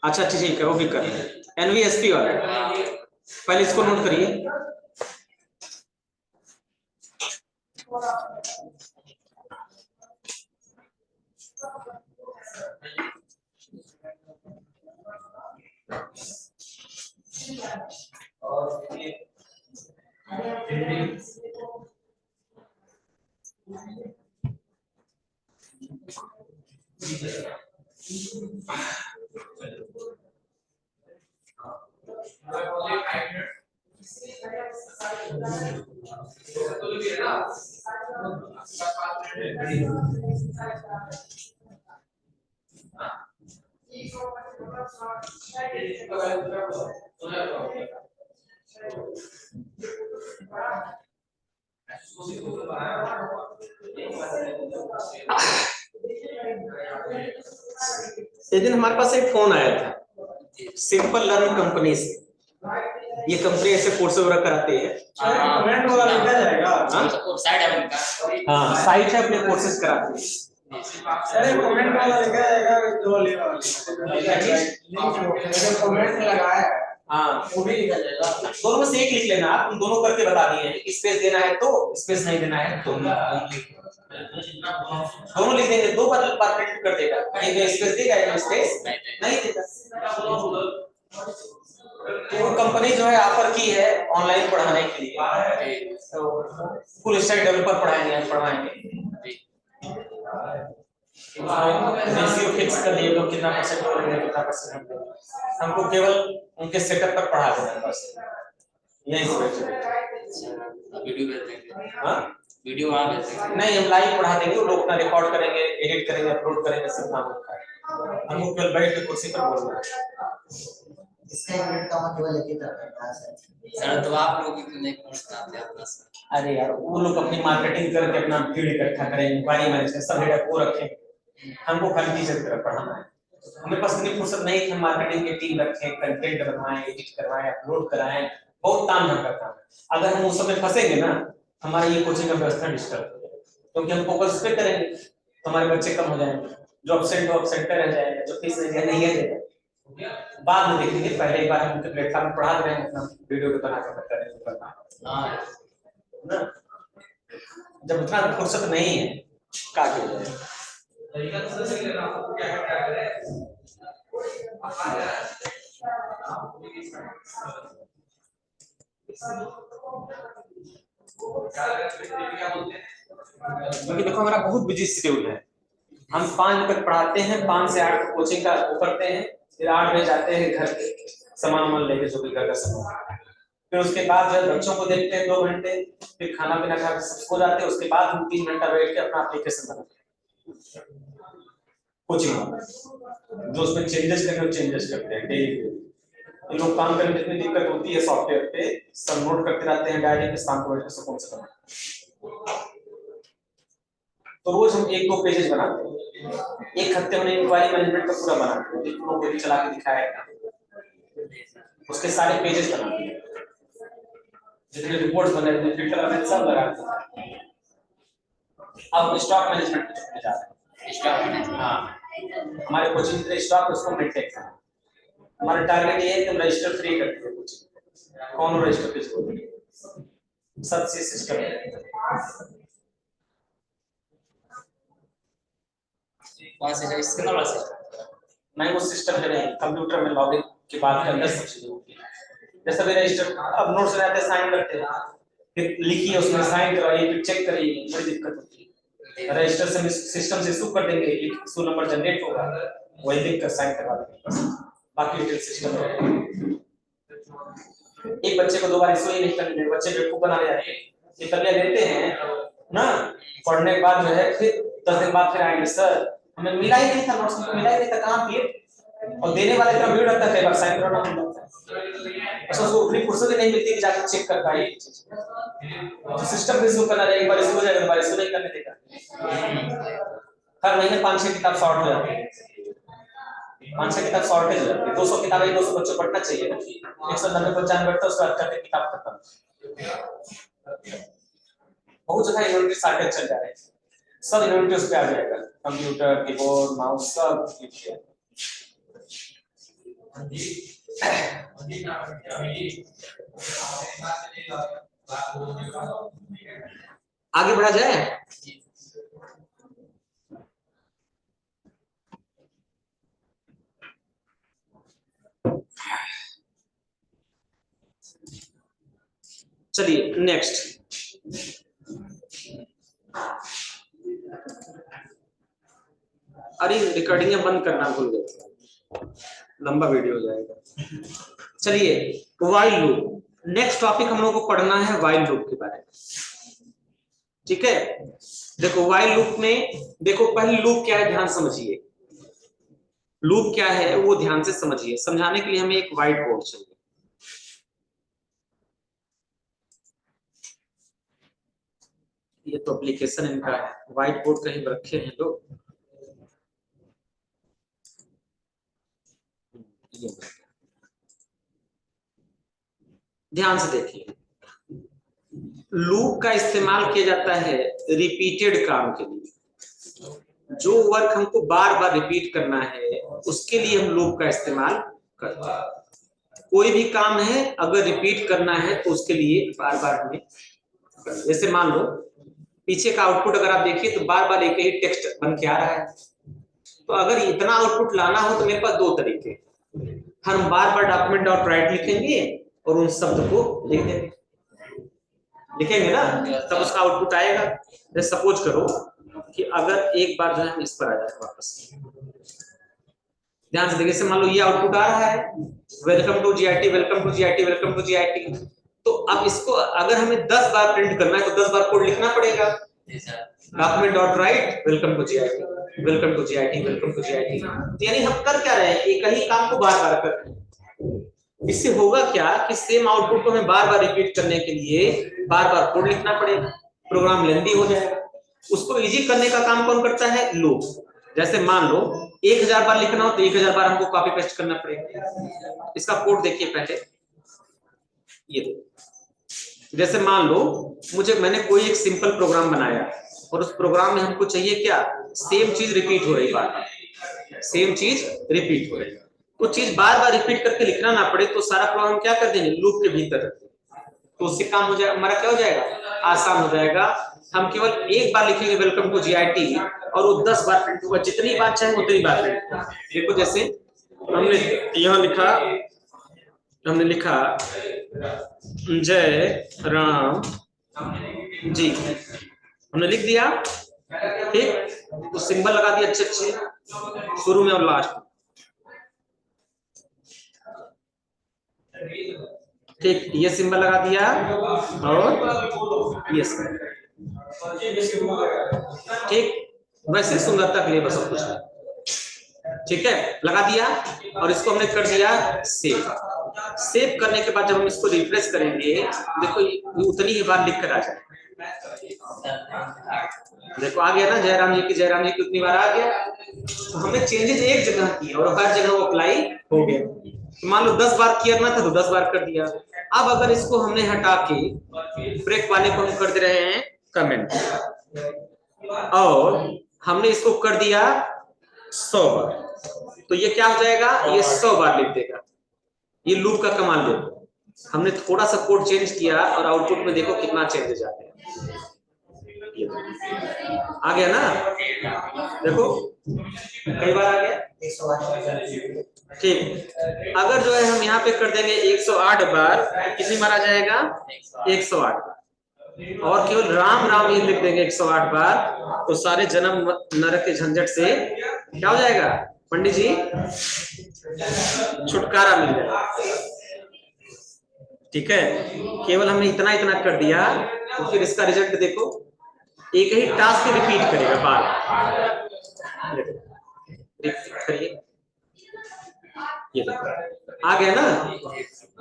अच्छा ठीक है, वो भी कर रहे हैं एनवीएसपी वाला। पहले इसको नोट करिए। एक दिन हमारे पास एक फोन आया था सिंपल लर्न कंपनी से। ये कंपनी ऐसे कोर्स वगैरह कराती है। कमेंट वाला लिखा जाएगा। साइट है उनका। हाँ, साइट है, अपने कोर्सेज कराती है। अरे कमेंट वाला लिखा जाएगा जो लेगा कमेंट लगाया है। हाँ, वो भी लिखा जाएगा। दोनों में से एक लिख लेना आप, तुम दोनों करके बता दिए हैं। स्पेस देना है तो, स्पेस नहीं देना है तो। दोनों लिख देंगे, दो बार प्रिंट कर देगा। एक स्पेस देगा, एक स्पेस नहीं देगा। तो वो कंपनी जो है ऑफर की है ऑनलाइन पढ़ाने के लिए, तो फुल स्टैक डेवलपर पढ़ाएंगे। रेशियो फिक्स कर लिए लोग कितना परसेंट बोलेंगे, कितना परसेंट हमको केवल उनके सेटअप पर पढ़ा देना बस। यही वीडियो भेज देंगे। हाँ, वीडियो वहाँ भेज देंगे। नहीं, हम लाइव पढ़ा देंगे, वो लोग अपना रिकॉर्ड करेंगे, एडिट करेंगे, अपलोड करेंगे, सब काम होता है। हमको केवल बैठ के कुर्सी पर बोलना है। इसका एक मिनट का मतलब लेके जाता है सर। तो आप लोग क्यों नहीं पहुंचते अपना सर? अरे यार, वो लोग अपनी मार्केटिंग करके अपना भीड़ इकट्ठा करेंगे, इंक्वायरी मैनेजमेंट सब डेटा को रखें। हमको खाली टीचर की तरफ पढ़ाना है। हमें पास इतनी फुर्सत नहीं कि हम मार्केटिंग की टीम रखें, कंटेंट बनवाएं, एडिट करवाएं, अपलोड कराएं। बहुत ताम झाम का काम है। अगर हम उस समय फंसेंगे ना, हमारा ये कोचिंग का व्यवस्था डिस्टर्ब हो जाएगा। क्योंकि हम फोकस पे करेंगे तो हमारे बच्चे कम हो जाएंगे, जो एब्सेंट रह जाएगा, जो फीस नहीं है बाद में देखेंगे। पहले एक बार हम उनके प्लेटफॉर्म पढ़ा रहे हैं, अपना वीडियो को बना कर करना ना। जब उतना फुर्सत नहीं है का के क्योंकि देखो हमारा बहुत बिजी शेड्यूल है। हम 5 बजे तक पढ़ाते हैं, 5 से 8 कोचिंग का करते हैं, फिर 8 बजे जाते हैं घर पे सामान लेके, जो भी घर का सामान। फिर उसके बाद जब बच्चों को देखते हैं 2 घंटे, फिर खाना पीना खा के सो जाते हैं। उसके बाद हम 3 घंटा बैठ के अपना एप्लीकेशन बनाते हैं कोचिंग, जो उसमें चेंजेस करने चेंजेस करते हैं डेली। इन लोग काम करने में इतनी दिक्कत होती है सॉफ्टवेयर पे, सब नोट करते रहते हैं डायरी में, शाम को बैठ के सुकून से करना। तो रोज हम 1-2 पेजेस बनाते हैं। एक हफ्ते हमने इंक्वायरी मैनेजमेंट का पूरा बनाते हैं, लोगों को चला के दिखाया, उसके सारे पेजेस बनाते हैं, जितने रिपोर्ट्स बने हैं, फिल्टर बने सब लगाते हैं। अब स्टॉक मैनेजमेंट पे जा रहे हैं। स्टॉक मैनेजमेंट, हाँ, हमारे कोचिंग के स्टॉक उसको मेंटेन करना। हमारा टारगेट ये है कि हम रजिस्टर फ्री करते हैं कोचिंग। कौन रजिस्टर किसको सब सिस्टम है। कौन से सिस्टम वाला सिस्टम? नहीं, वो सिस्टम है नहीं, कंप्यूटर में लॉगिन के बाद के अंदर सब चीजें होती है। जैसे भी रजिस्टर अब नोट्स बनाते साइन करते हैं, फिर लिखिए उसमें साइन कराइए, फिर चेक करिए, बड़ी दिक्कत होती है। रजिस्टर से सिस्टम से इशू कर देंगे, इशू नंबर जनरेट होगा, वही लिख कर साइन करवा देंगे, बाकी डिटेल सिस्टम में। एक बच्चे को 2 बार इशू ही नहीं करने देंगे, बच्चे बेवकूफ बनाने जाते हैं। ये तबियत लेते हैं ना, पढ़ने के बाद जो है फिर 10 दिन बाद फिर आएंगे, सर हमें मिला ही नहीं था, नोट्स को मिला ही नहीं था, कहां किए? और देने वाले इतना भीड़ रहता है, कई बार साइन कराना पड़ता है। अच्छा, उसको उतनी फुर्सत ही नहीं मिलती कि जाकर चेक कर पाए ये चीज। तो सिस्टम भी इशू करना रहेगा, एक बार इशू हो जाएगा, एक बार इशू नहीं करने देगा। हर महीने 5-6 किताब शॉर्ट हो जाती है, 5-6 किताब शॉर्टेज हो जाती है। 200 किताब 200 बच्चों पढ़ना चाहिए ना, 190 बच्चा बैठता है, उसके बाद करके किताब खत्म। बहुत जगह यूनिवर्सिटी शॉर्टेज चल जा रहे हैं, सब यूनिवर्सिटी उस पे आ जाएगा, कंप्यूटर, कीबोर्ड, माउस सब। आगे बढ़ा जाए। चलिए नेक्स्ट, अरे रिकॉर्डिंग बंद करना भूल गए, लंबा वीडियो हो जाएगा। चलिए वाइल लूप, नेक्स्ट टॉपिक हम लोग को पढ़ना है वाइल लूप के बारे में। ठीक है, देखो वाइल लूप में देखो पहले लूप क्या है ध्यान समझिए, लूप क्या है वो ध्यान से समझिए। समझाने के लिए हमें एक व्हाइट बोर्ड चाहिए। ये तो एप्लीकेशन इनका है, व्हाइट बोर्ड कहीं रखे हैं लोग। ध्यान से देखिए, लूप का इस्तेमाल किया जाता है रिपीटेड काम के लिए। जो वर्क हमको बार बार रिपीट करना है उसके लिए हम लूप का इस्तेमाल करते हैं। कोई भी काम है अगर रिपीट करना है तो उसके लिए बार बार हमें, जैसे मान लो पीछे का आउटपुट अगर आप देखिए तो बार बार एक ही टेक्स्ट बन के आ रहा है, तो अगर इतना आउटपुट लाना हो तो मेरे पास दो तरीके, हम बार बार डॉक्यूमेंट डॉट राइट लिखेंगे और उन शब्द को लिख देंगे, लिखेंगे ना तब उसका आउटपुट आएगा। जैसे सपोज करो कि अगर एक बार जो है हम इस पर आ जाए वापस, ध्यान से देखिए, मान लो ये आउटपुट आ रहा है welcome to GIT, welcome to GIT, welcome to GIT. तो अब इसको अगर हमें 10 बार प्रिंट करना है तो 10 बार कोड लिखना पड़ेगा, document dot write welcome to GIT, welcome to GIT, welcome to GIT. यानी हम कर क्या रहे हैं, एक ही काम को बार बार कर रहे हैं। इससे होगा क्या कि सेम आउटपुट को हमें बार बार रिपीट करने के लिए बार बार कोड लिखना पड़ेगा, प्रोग्राम लेंदी हो जाएगा। उसको इजी करने का काम कौन करता है, लूप। जैसे मान लो 1000 बार लिखना हो तो 1000 बार हमको कॉपी पेस्ट करना पड़ेगा। इसका कोड देखिए पहले, ये जैसे मान लो मैंने कोई एक सिंपल प्रोग्राम बनाया और उस प्रोग्राम में हमको चाहिए क्या, सेम चीज रिपीट हो रही बार बार, सेम चीज रिपीट हो रही, तो चीज बार बार रिपीट करके लिखना ना पड़े तो सारा प्रोग्राम क्या कर देंगे, लूप के भीतर रख देंगे। तो उससे काम हो जाएगा, हमारा क्या हो जाएगा, आसान हो जाएगा। हम केवल एक बार लिखेंगे वेलकम टू जीआईटी और वो 10 बार प्रिंट होगा, जितनी बार चाहे उतनी बार प्रिंट होगा। देखो जैसे हमने यहाँ लिखा, हमने लिखा जय राम जी, हमने लिख दिया, ठीक, तो सिंबल लगा दिया अच्छे अच्छे शुरू में और लास्ट में, ठीक, ये सिंबल लगा दिया और ये सिंबल, ठीक, वैसे सुंदरता के लिए बस कुछ नहीं, ठीक है, लगा दिया और इसको हमने कर दिया सेव। सेव करने के बाद जब हम इसको रिफ्रेश करेंगे देखो ये उतनी ही बार लिख कर आ जाए, देखो आ गया ना, जयराम जी की उतनी बार आ गया। तो हमने चेंजेस एक जगह किए और हर जगह वो अप्लाई हो गया। तो मान लो 10 बार करना था तो 10 बार कर दिया। अब अगर इसको हमने हटा के ब्रेक वाले को हम कर दे रहे हैं कमेंट, और हमने इसको कर दिया 100 बार, तो ये क्या हो जाएगा, ये 100 बार लिख देगा। ये लूप का कमाल देखो, हमने थोड़ा सा कोड चेंज किया और आउटपुट में देखो कितना चेंजेस आते हैं, आ गया ना, देखो कई बार आ गया 108, ठीक। अगर जो है हम यहाँ पे कर देंगे 108 बार, कितनी बार आ जाएगा, 108 बार, और केवल राम राम ही लिख देंगे 108 बार, तो सारे जन्म नरक के झंझट से क्या हो जाएगा पंडित जी, छुटकारा मिल जाएगा। ठीक है, केवल हमने इतना इतना कर दिया तो फिर इसका रिजल्ट देखो, एक ही टास्क रिपीट करेगा बार, करिए, ये देखो आ गया ना,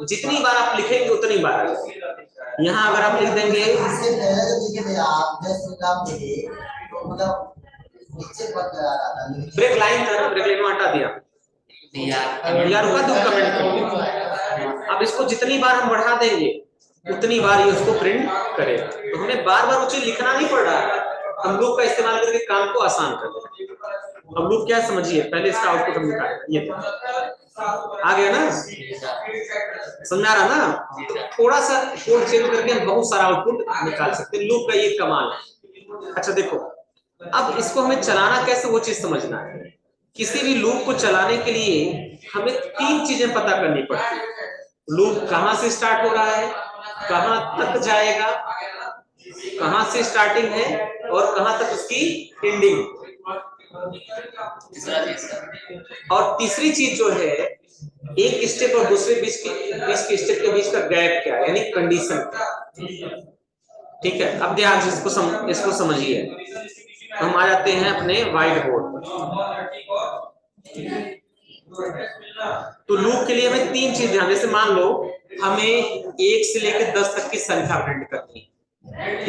जितनी बार आप लिखेंगे उतनी बार आ जाएगा। यहाँ अगर आप लिख देंगे ब्रेक लाइन था, ब्रेक लाइन हटा दिया यार, रुका तो कमेंट कर, अब इसको जितनी बार हम बढ़ा देंगे उतनी बार ये उसको प्रिंट करेगा। तो हमें बार बार वो चीज लिखना नहीं पड़ रहा है, हम लूप का इस्तेमाल करके काम को आसान कर देंगे। अब लूप क्या समझिए, पहले इसका आउटपुट हम निकालें, ये आ गया ना, समझ आ रहा ना? तो थोड़ा सा कोड चेंज करके हम बहुत सारा आउटपुट निकाल सकते हैं। लूप का ये कमाल है। अच्छा देखो, अब इसको हमें चलाना कैसे वो चीज समझना है। किसी भी लूप को चलाने के लिए हमें 3 चीजें पता करनी पड़ती है। लूप कहां से स्टार्ट हो रहा है, कहां तक जाएगा, कहां से स्टार्टिंग है और कहां तक उसकी एंडिंग। और तीसरी चीज जो है, एक स्टेप और दूसरे बीच के स्टेप के बीच का गैप क्या है, यानी कंडीशन क्या। ठीक है, अब ध्यान से इसको समझिए। हम आ जाते हैं अपने व्हाइट बोर्ड पर। तो लूप के लिए हमें 3 चीज ध्यान, जैसे मान लो हमें 1 से लेकर 10 तक की संख्या प्रिंट करनी है।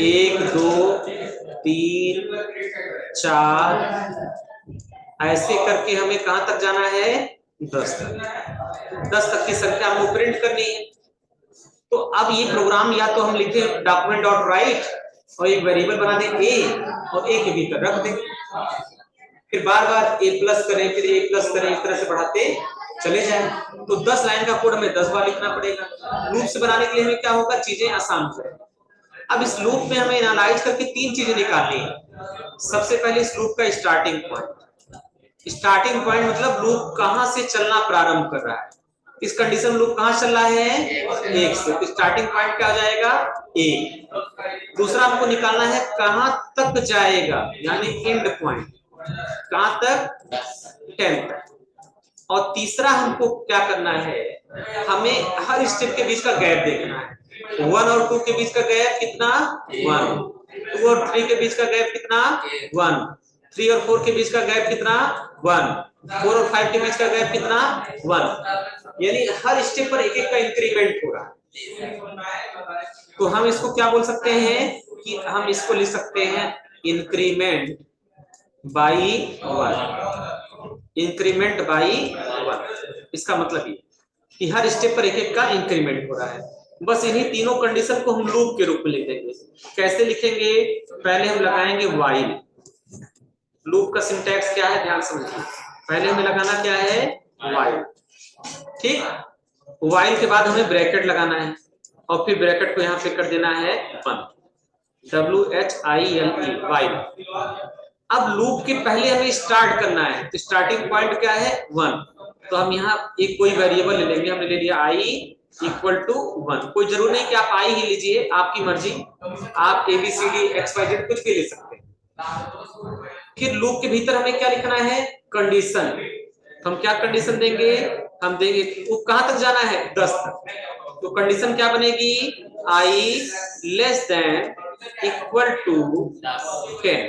1 2 3 4 ऐसे करके हमें कहां तक जाना है, 10 तक। 10 तक की संख्या हमको प्रिंट करनी है। तो अब ये प्रोग्राम या तो हम लिखे डॉक्यूमेंट डॉट राइट और एक वेरिएबल बना दें ए और ए के भीतर रख दें, फिर बार बार ए प्लस करें, फिर ए प्लस करें, इस तरह से बढ़ाते चले जाएं। तो 10 लाइन का कोड हमें 10 बार लिखना पड़ेगा। लूप से बनाने के लिए हमें क्या होगा, चीजें आसान हो जाएगी। अब इस लूप में हमें एनालाइज करके 3 चीजें निकालनी है। सबसे पहले इस लूप का स्टार्टिंग पॉइंट। स्टार्टिंग पॉइंट मतलब लूप कहां से चलना प्रारंभ कर रहा है। इस कंडीशन लूप कहां चल रहा है, 1 से। तो स्टार्टिंग पॉइंट क्या हो जाएगा, 1। दूसरा हमको निकालना है कहां तक जाएगा, यानी एंड पॉइंट, कहां तक, 10 तक। और तीसरा हमको क्या करना है, हमें हर स्टेप के बीच का गैप देखना है। 1 और 2 के बीच का गैप कितना, 1। 2 और 3 के बीच का गैप कितना, 1। 3 और 4 के बीच का गैप कितना, 1। 4 और 5 के बीच का गैप कितना, 1। यानी हर स्टेप पर एक एक का इंक्रीमेंट हो रहा है। तो हम इसको क्या बोल सकते हैं कि हम इसको लिख सकते हैं इंक्रीमेंट बाई 1। इंक्रीमेंट बाई 1, इसका मतलब ये कि हर स्टेप पर एक एक का इंक्रीमेंट हो रहा है। बस इन्हीं तीनों कंडीशन को हम लूप के रूप में लिख देंगे। कैसे लिखेंगे, पहले हम लगाएंगे व्हाइल। लूप का सिंटैक्स क्या है, ध्यान समझिए। पहले हमें लगाना क्या है, व्हाइल। ठीक, व्हाइल के बाद हमें ब्रैकेट लगाना है और फिर ब्रैकेट को यहाँ पे कर देना है बंद, WHILE, व्हाइल। अब लूप के पहले हमें स्टार्ट करना है, तो स्टार्टिंग पॉइंट क्या है, 1। तो हम यहाँ एक कोई वेरिएबल ले लेंगे, हमने ले लिया i इक्वल टू 1। कोई जरूर नहीं कि आप i ही लीजिए, आपकी मर्जी, आप ABCD XYZ कुछ भी ले सकते हैं। फिर लूप के भीतर हमें क्या लिखना है, कंडीशन। हम क्या कंडीशन देंगे, हम देंगे वो कहां तक जाना है, 10 तक। तो कंडीशन क्या बनेगी, i less than equal to 10।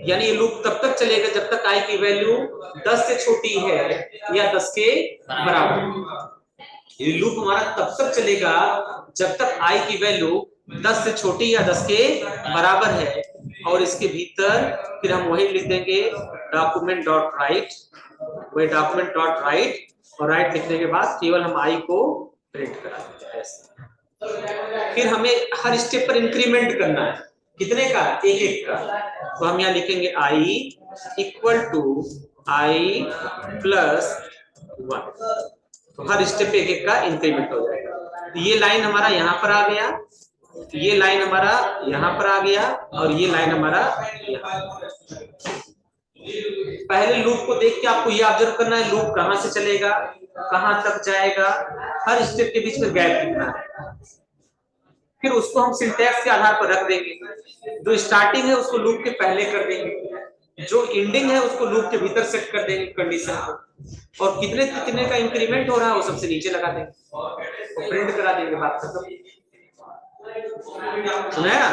यानी ये लूप तब तक चलेगा जब तक i की वैल्यू 10 से छोटी है या 10 के बराबर। ये लूप हमारा तब तक चलेगा जब तक i की वैल्यू 10 से छोटी या 10 के बराबर है। और इसके भीतर फिर हम वही लिख देंगे डॉक्यूमेंट डॉट राइट, वही डॉक्यूमेंट डॉट राइट, और राइट लिखने के बाद केवल हम i को प्रिंट करा देंगे ऐसे। फिर हमें हर स्टेप पर इंक्रीमेंट करना है, कितने का, एक एक का। तो हम यहाँ लिखेंगे i equal to i plus 1। तो हर स्टेप पे एक एक का इंक्रीमेंट हो जाएगा। तो ये लाइन हमारा यहाँ पर आ गया, ये लाइन हमारा यहाँ पर आ गया, और ये लाइन हमारा यहाँ। पहले लूप को देख के आपको ये ऑब्जर्व करना है, लूप कहां से चलेगा, कहां तक जाएगा, हर स्टेप के बीच में गैप कितना है। फिर उसको हम सिंटैक्स के आधार पर रख देंगे। जो स्टार्टिंग है उसको लूप के पहले कर देंगे, जो एंडिंग है उसको लूप के भीतर सेट कर देंगे कंडीशन को, और कितने कितने का इंक्रीमेंट हो रहा है वो सबसे नीचे लगा देंगे, तो प्रिंट करा देंगे, बात खत्म। सुना ना,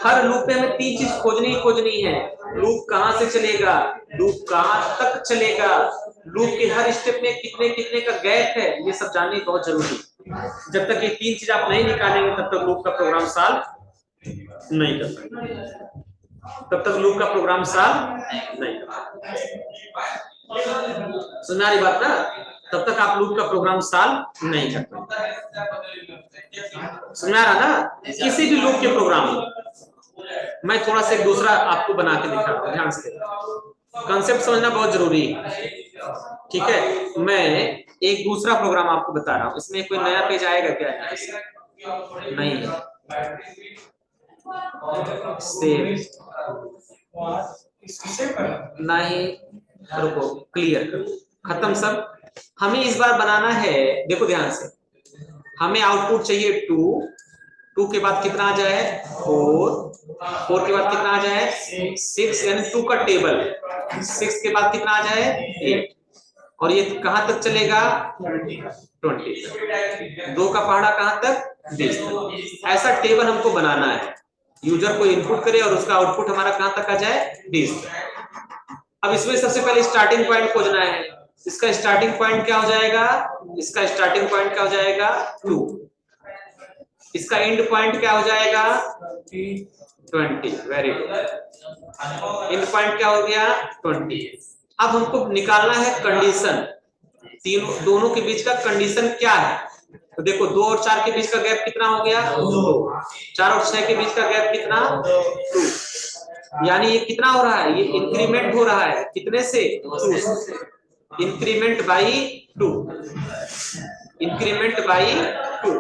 हर लूप में हमें 3 चीज खोजनी है। लूप कहां से चलेगा, लूप कहां तक चलेगा, लूप के हर स्टेप में कितने कितने का गैप है, ये सब जानना बहुत जरूरी है। जब तक ये 3 चीज आप नहीं निकालेंगे तब तक लूप का प्रोग्राम सॉल्व नहीं कर सकते, तब तक लूप का प्रोग्राम सॉल्व नहीं कर सकते। सुना रही बात ना, तब तक आप लूप का प्रोग्राम सॉल्व नहीं कर पाएंगे। समझ रहा ना, किसी भी लूप के प्रोग्राम में मैं थोड़ा सा एक दूसरा आपको बना के दिखाता हूं, ध्यान से। कंसेप्ट समझना बहुत जरूरी है। ठीक है, मैं एक दूसरा प्रोग्राम आपको बता रहा हूँ, इसमें कोई नया पेज आएगा क्या? यहाँ से नहीं है। सेव नहीं, रुको, क्लियर करो, खत्म सब। हमें इस बार बनाना है, देखो ध्यान से, हमें आउटपुट चाहिए 2, 2 के बाद कितना आ जाए 4, 4 के बाद कितना आ जाए 6, यानी 2 का टेबल, 6 के बाद कितना आ जाए 8, और ये कहां तक चलेगा 20 तक। 2 का पहाड़ा कहां तक 20 तक। ऐसा टेबल हमको बनाना है, यूजर को इनपुट करे और उसका आउटपुट हमारा कहां तक आ जाए 20 तक। अब इसमें सबसे पहले स्टार्टिंग पॉइंट खोजना है। इसका स्टार्टिंग पॉइंट क्या हो जाएगा? इसका स्टार्टिंग पॉइंट क्या हो जाएगा 2। इसका एंड पॉइंट क्या हो जाएगा 20। वेरी गुड, एंड पॉइंट क्या हो गया 20। अब हमको निकालना है कंडीशन, तीनों दोनों के बीच का कंडीशन क्या है। तो देखो 2 और 4 के बीच का गैप कितना हो गया 2, 4 और 6 के बीच का गैप कितना 2, यानी ये कितना हो रहा है, ये इंक्रीमेंट हो रहा है कितने से 2 से, इंक्रीमेंट बाई 2, इंक्रीमेंट बाई 2।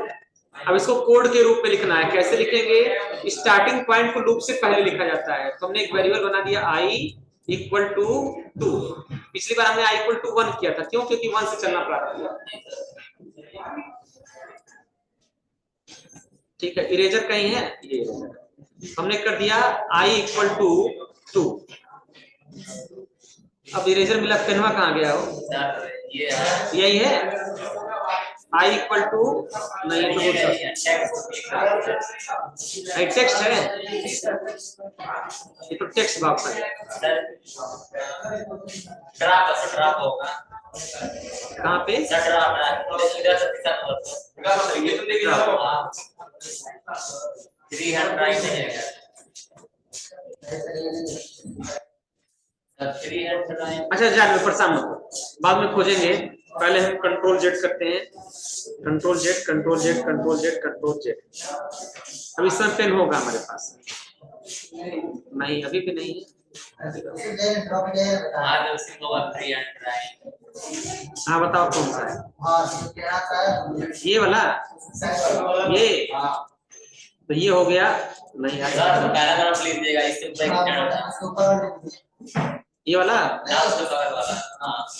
अब इसको कोड के रूप में लिखना है, कैसे लिखेंगे? स्टार्टिंग पॉइंट को लूप से पहले लिखा जाता है, तो हमने एक वेरिएबल बना दिया i इक्वल टू 2। पिछली बार हमने i इक्वल टू 1 किया था, क्यों? क्योंकि 1 से चलना प्रारंभ किया। ठीक है, इरेजर कहीं है, ये हमने कर दिया i इक्वल टू 2। अब इरेजर मिला, पेनवा कहाँ गया हो? यही है i इक्वल टू, नहीं तो टेक्स्ट है, ये तो टेक्स्ट बॉक्स है। ड्रॉप होगा कहाँ पे? अच्छा जान में परेशान मत हो, बाद में खोजेंगे, पहले हम कंट्रोल जेड करते हैं, control Z control Z control Z control Z. अब इसमें पेन होगा हमारे पास, नहीं अभी भी नहीं है। हाँ बताओ कौन सा है? ये वाला, ये तो ये हो गया, नहीं ये वाला,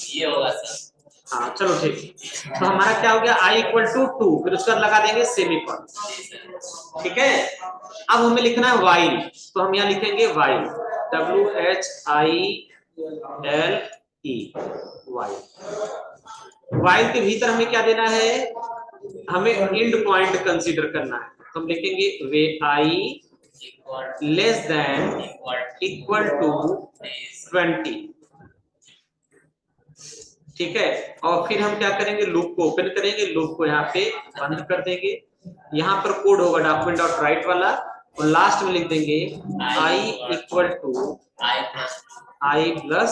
ये होगा सर। हाँ चलो ठीक। तो हमारा क्या हो गया i इक्वल टू 2, फिर उसका लगा देंगे सेमीकोलन, ठीक है। अब हमें लिखना है while, तो हम यहाँ लिखेंगे while, WHILE, while के भीतर हमें क्या देना है, हमें एंड पॉइंट कंसीडर करना है, तो हम लिखेंगे वे i less than equal to 20, ठीक है। और फिर हम क्या करेंगे, लूप को ओपन करेंगे, लूप को यहाँ पे बंद कर देंगे। यहाँ पर कोड होगा डॉक्यूमेंट डॉट राइट वाला, और लास्ट में लिख देंगे i equal to i plus,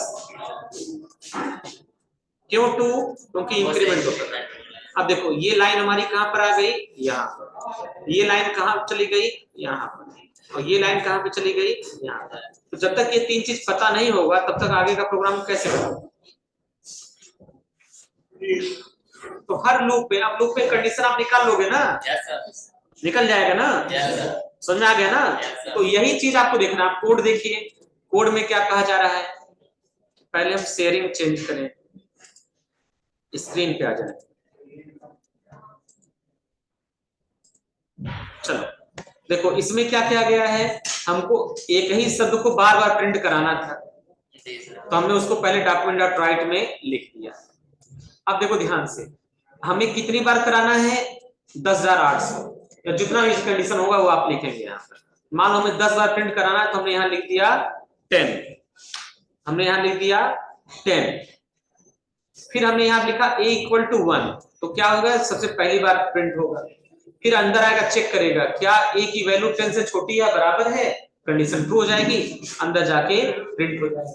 क्यों 2? क्योंकि इंक्रीमेंट होता है। अब देखो ये लाइन हमारी कहाँ पर आ गई, यहाँ पर, ये लाइन कहाँ चली गई, यहाँ पर, और ये लाइन कहाँ पे चली गई, यहाँ पर। तो जब तक ये 3 चीज पता नहीं होगा तब तक आगे का प्रोग्राम कैसे करोगे? तो हर लूप में, अब लूप में कंडीशन आप निकाल लोगे ना, निकल जाएगा ना, समझ में आ गया ना। तो यही चीज आपको देखना, आप कोड देखिए, कोड में क्या कहा जा रहा है। पहले हम शेयरिंग चेंज करें, स्क्रीन पे आ जाए, चलो देखो इसमें क्या किया गया है, हमको एक ही शब्द को बार बार प्रिंट कराना था, तो हमने उसको पहले डॉक्यूमेंट डॉट राइट में लिख दिया। अब देखो ध्यान से, हमें कितनी बार कराना है 10,800, या जितना भी कंडीशन होगा वो आप लिखेंगे यहाँ पर। मान लो हमें 10 बार प्रिंट कराना है, तो हमने यहाँ लिख दिया 10, हमने यहाँ लिख दिया 10, फिर हमने यहाँ लिखा a इक्वल टू 1, तो क्या होगा, सबसे पहली बार प्रिंट होगा। फिर अंदर आएगा, चेक करेगा क्या a की वैल्यू 10 से छोटी या बराबर है, कंडीशन ट्रू हो जाएगी, अंदर जाके प्रिंट हो जाएगा।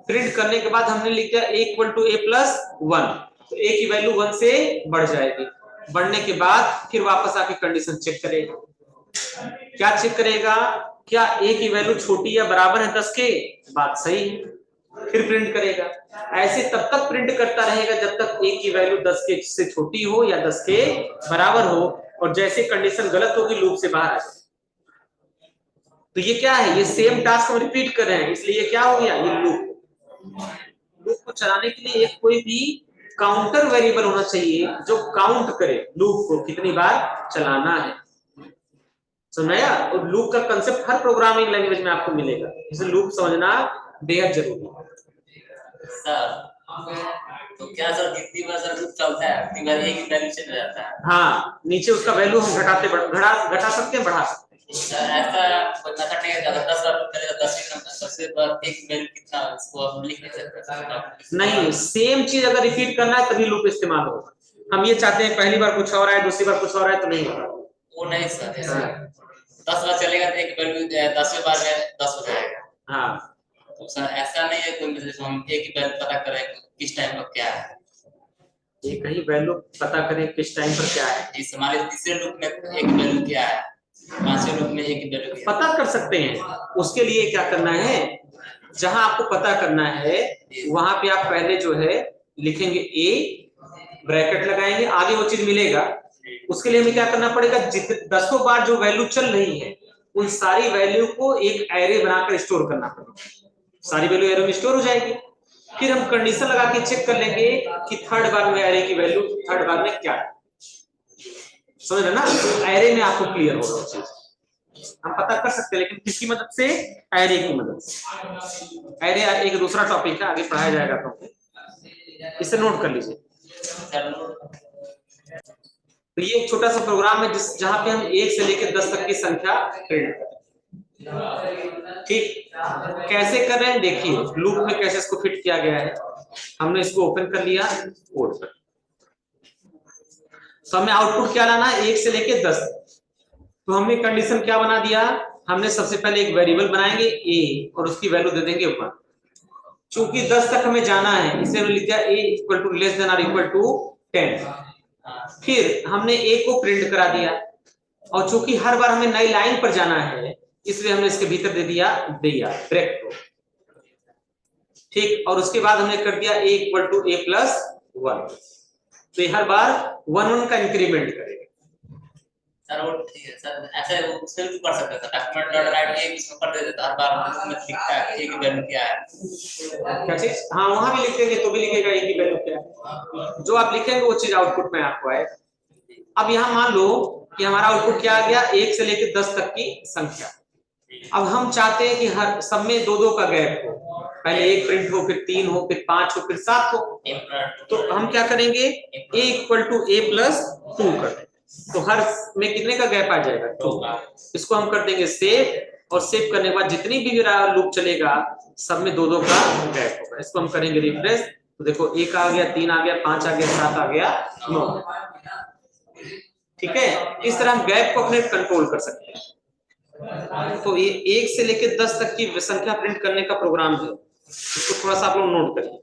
प्रिंट करने के बाद हमने लिख दिया a equal to a plus 1, तो a की वैल्यू 1 से बढ़ जाएगी। बढ़ने के बाद फिर वापस आके कंडीशन चेक करेगा, क्या चेक करेगा, क्या a की वैल्यू छोटी या बराबर है 10 के, बात सही है, फिर प्रिंट करेगा। ऐसे तब तक प्रिंट करता रहेगा जब तक a की वैल्यू 10 के से छोटी हो या 10 के बराबर हो, और जैसे कंडीशन गलत होगी लूप से बाहर आ जाए। तो ये क्या है, ये सेम टास्क हम रिपीट कर रहे हैं, इसलिए ये क्या हो गया, ये लूप को चलाने के लिए एक कोई भी काउंटर वेरिएबल होना चाहिए जो काउंट करे लूप को कितनी बार चलाना है। समझाया? और लूप का कंसेप्ट हर प्रोग्रामिंग लैंग्वेज में आपको मिलेगा, इसलिए लूप समझना बेहद जरूरी है। सर तो क्या सर कितनी बार सर लूप चलता है, कितनी बार एक ही वैल्यू चल जाता है? हाँ, नीचे उसका वैल्यू हम घटा सकते हैं, बढ़ा सकते हैं। सर ऐसा कोई मेथड नहीं है कि अगर 10 बार लूप करेगा 10 से बार एक वैल्यू कितना इसको हम लिख नहीं सकते? नहीं, सेम चीज अगर रिपीट करना है तभी लूप इस्तेमाल होगा। हम ये चाहते हैं पहली बार कुछ और आए, दूसरी बार कुछ और आए, तो नहीं होगा। वो नहीं सर, 10 बार चलेगा तो एक वैल्यू 10वें बार में 10 हो जाएगा। हाँ, तो सर ऐसा नहीं है कोई, मतलब हम एक ही वैल्यू पता करें किस टाइम पर क्या है, एक ही वैल्यू पता करें किस टाइम पर क्या है। इस हमारे तीसरे लूप में एक वैल्यू क्या है, पांचवें लूप में एक ही वैल्यू क्या है, पता कर सकते हैं। उसके लिए क्या करना है, जहां आपको पता करना है वहां पे आप पहले जो है लिखेंगे a, ब्रैकेट लगाएंगे, आगे वो चीज मिलेगा। उसके लिए हमें क्या करना पड़ेगा, दसों बार जो वैल्यू चल रही है उन सारी वैल्यू को एक एरे बनाकर स्टोर करना पड़ेगा। सारी वैल्यू एरे में स्टोर हो जाएगी। फिर हम कंडीशन लगा के चेक कर लेंगे कि थर्ड बार में एरे की वैल्यू थर्ड बार में क्या है। समझ रहे ना? एरे में आपको क्लियर होगा वो चीज। हम पता कर सकते हैं, लेकिन किसकी मदद से, एरे की मदद से। एरे एक दूसरा टॉपिक है, आगे पढ़ाया जाएगा, तो इसे नोट कर लीजिए। तो ये एक छोटा सा प्रोग्राम है जहां पे हम 1 से लेकर 10 तक की संख्या प्रिंट करते हैं। ठीक, कैसे कर रहे हैं देखिए, लूप में कैसे इसको फिट किया गया है। हमने इसको ओपन कर लिया कोड पर, तो हमें आउटपुट क्या लाना है, 1 से लेकर 10। तो हमने कंडीशन क्या बना दिया, हमने सबसे पहले एक वेरिएबल बनाएंगे a और उसकी वैल्यू दे देंगे 1। चूंकि 10 तक हमें जाना है इसलिए हमने लिख दिया a equal to less than और इक्वल टू 10। फिर हमने a को प्रिंट करा दिया, और चूंकि हर बार हमें नई लाइन पर जाना है इसलिए हमने इसके भीतर दे दिया ब्रेक को। ठीक, और उसके बाद हमने कर दिया a equal to a plus 1। तो ये हर बार 1 का इंक्रीमेंट करेगा। सर वो ठीक है सर, ऐसे वो सेव भी कर सकते हैं सर, डॉक्यूमेंट डॉट राइट एक इसमें कर देते हर बार में लिखता है एक वैल्यू क्या है, क्या चीज, हाँ वहां भी लिखेंगे तो भी लिखेगा एक ही वैल्यू क्या है। जो आप लिखेंगे वो चीज आउटपुट में आपको आएगा। अब यहाँ मान लो कि हमारा आउटपुट क्या आ गया, 1 से लेकर 10 तक की संख्या। अब हम चाहते हैं कि हर सब में 2-2 का गैप हो, पहले 1 प्रिंट हो, फिर 3 हो, फिर 5 हो, फिर 7 हो। तो हम क्या करेंगे, a equal to a plus 2 कर देंगे, तो हर में कितने का गैप आ जाएगा, 2। इसको हम कर देंगे सेव, और सेव करने के बाद जितनी भी मेरा लूप चलेगा सब में 2-2 का गैप होगा। इसको हम करेंगे रिफ्रेश, तो देखो 1 आ गया, 3 आ गया, 5 आ गया, 7 आ गया, 9। ठीक है, इस तरह हम गैप को अपने कंट्रोल कर सकते हैं। तो ये 1 से लेकर 10 तक की संख्या प्रिंट करने का प्रोग्राम है, इसको थोड़ा सा आप लोग नोट करिए।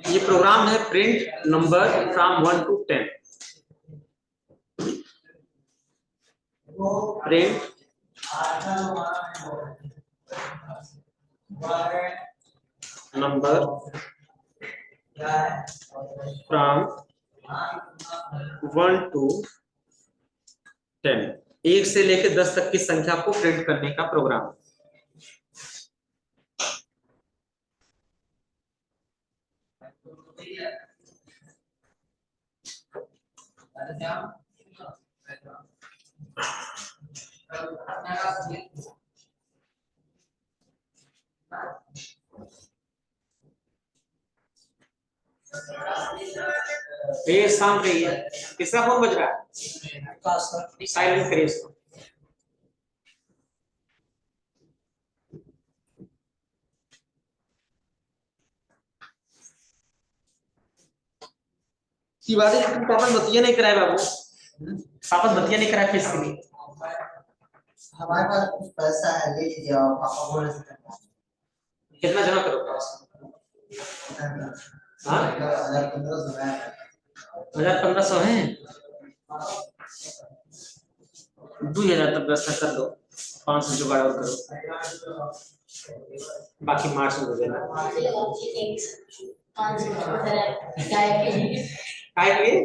ये प्रोग्राम है print number from 1 to 10। Print number from 1 to 10, 1 से लेकर 10 तक की संख्या को प्रिंट करने का प्रोग्राम। शांत रहिए, किसका फोन बज रहा है, साइलेंट करिए इसको। शिवाजी तुम पापा बतिया नहीं कराए बाबू, पापा बतिया नहीं कराए किसके लिए। हमारे पास कुछ पैसा है, ले लीजिए आप, पापा बोल रहे थे। कितना जमा करोगे? 1500 है, 2000 तक व्यवस्था कर दो, 500 जुगाड़ और करो, बाकी मार्च में हो जाएगा। काय के लिए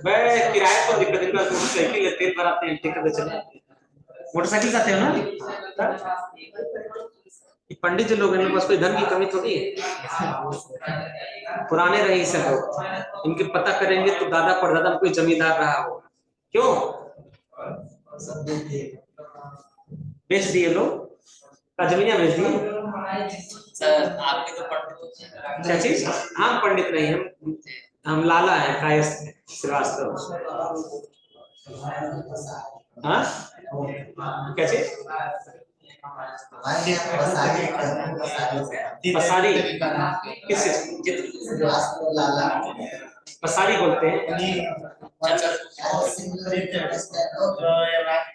मैं किराए पर दिक्कत इनका मोटरसाइकिल है, तेल भराते हैं, टिकट दे चले, मोटरसाइकिल जाते हो ना। ये पंडित जी लोग, इनके पास कोई धन की कमी थोड़ी है, पुराने रईस हैं लोग, इनके पता करेंगे तो दादा परदादा में कोई जमींदार रहा होगा। क्यों बेच दिए लोग का जमीनियां बेच दी सर आपके तो पंडित क्या चीज? हम पंडित नहीं, हम लाला है कायस्थ श्रीवास्तव। हाँ क्या चीज? पसारी किस चीज? पसारी बोलते हैं,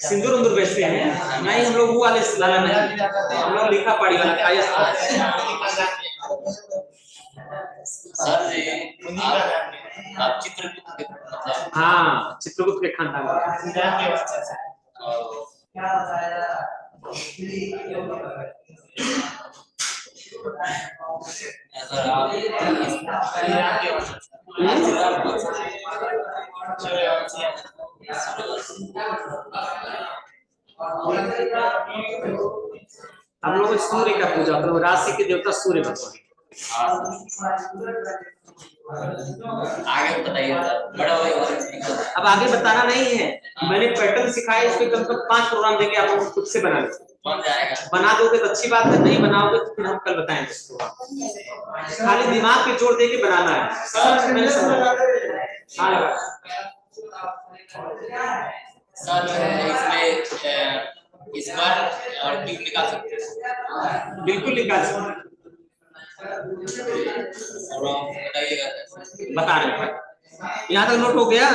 सिंदूर उंदूर बेचते हैं। नहीं हम लोग वो वाले लाला नहीं, हम लोग लिखा पढ़ी वाला कायस्थ। सर जी आप चित्रगुप्त के मतलब हाँ चित्रगुप्त के खानदान में। सर आप हम लोग सूर्य का पूजा होता है, राशि के देवता सूर्य भगवान। आगे बताइए सर, बड़ा भाई अब आगे बताना नहीं है, मैंने पैटर्न सिखाया, इस पे कम से कम 5 प्रोग्राम देंगे, आप लोग खुद से बना लो। बन जाएगा। बना दोगे तो अच्छी बात है, नहीं बनाओगे तो फिर हम कल बताएंगे इसको। खाली दिमाग पे जोर दे के बनाना है। मैंने समझा। हाँ लगा। सर इसमें इस बार और ट्यूब निकाल सकते हैं? बिल्कुल निकाल सकते हैं। और बताइएगा बता रहे हैं, यहाँ तक नोट हो गया।